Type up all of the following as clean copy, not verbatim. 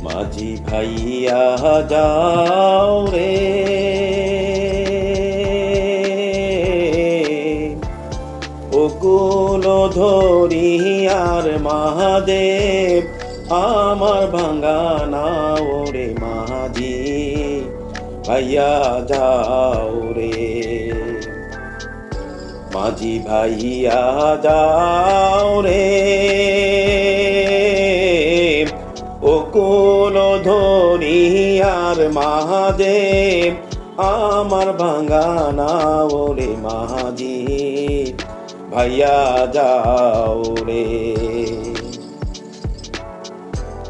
মাঝি ভাইয়া যাও রে, বকুল ধরি আর মহাদেব আমার ভাঙ্গা নাও রে মাঝি ভাইয়া যাও রে। মাঝি ভাইয়া যাও রে, বকুল ধরি আর মহাদেব আমার ভাঙ্গা নাও রে মাঝি ভাইয়া যাও রে।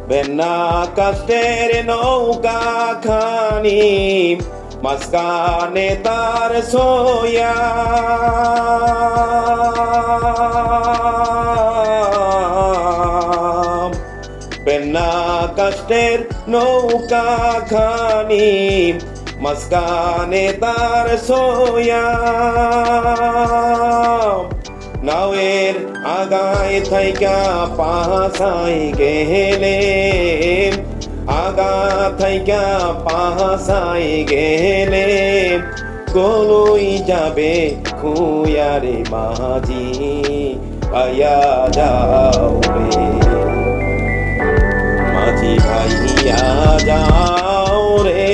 বেন্না কাষ্টের নৌকা খানি মাঝখানে তার সোয়া, বেন্না কাষ্টের নৌকা খানি মাঝখানে তার সোয়া, নাওয়ের আগায় থাইকা পাহাসাই গেলে, আগা থাইকা পাহাসাই গেলে কলই যাবে খুয়ারে মাঝি ভাইয়া যাও রে। মাঝি ভাইয়া যাও রে,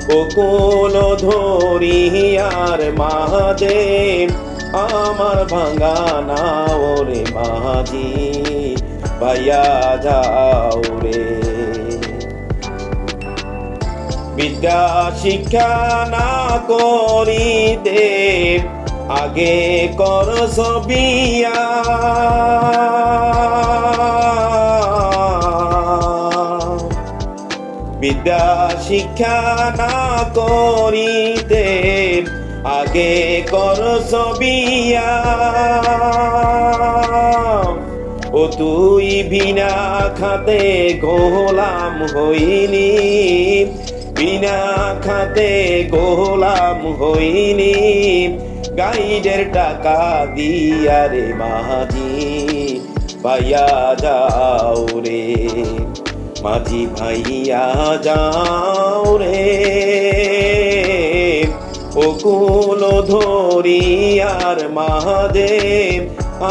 বকুল ধরি আর মহাদেব আমার ভাঙ্গা নাও রে মাঝি ভাইয়া যাও রে। বিদ্যা শিক্ষা না করিতে আগে কর সবিয়া, বিদ্যা শিক্ষা না করিতে আগে কর সবিয়া, ও তুই বিনা খাতে গোলাম হইনি, বিনা খাতে গোলাম হইনি, গাইডের টাকা দিয়া রে মাঝি ভাইয়া যাও রে। মাঝি ভাইয়া যাও রে, বকুল ধরি আর মহাদেব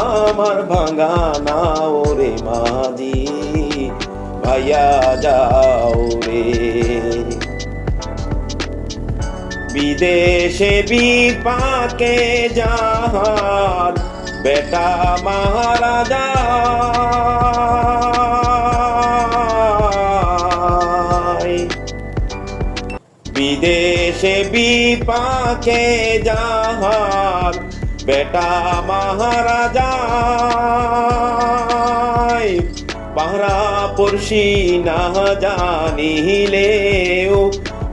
আমার ভাঙ্গা নাও রে মাঝি ভাইয়া যাও রে। বিদেশে বিপাকে যাহার বেটা মহারাজা, বিদেশে বিপাকে যাহার বেটা মহারাজা, পাড়া পড়শি না জানিলেও,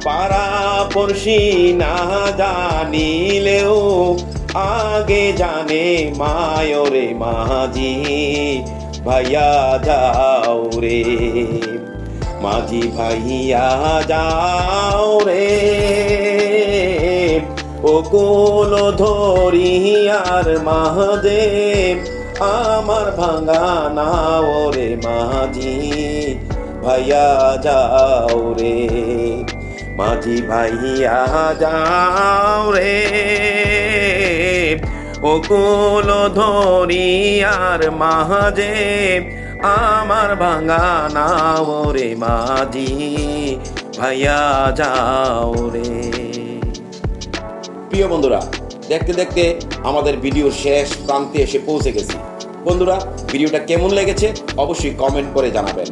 পাড়া পড়শি না জানিলেও আগে জানে মায়রে মাঝি ভাইয়া যাও রে। মাঝি ভাইয়া যাও রে, বকুল ধরি আর মহাদেব আমার ভাঙ্গা নাও রে মাঝি ভাইয়া যাও রে। মাঝি ভাইয়া যাও রে, বকুল ধরি আর মহাদেব আমার ভাঙ্গা নাও রে মাঝি ভাইয়া যাও রে। প্রিয় বন্ধুরা, দেখতে দেখতে আমাদের ভিডিওর শেষ প্রান্তে এসে পৌঁছে গেছি। বন্ধুরা, ভিডিওটা কেমন লেগেছে অবশ্যই কমেন্ট করে জানাবেন।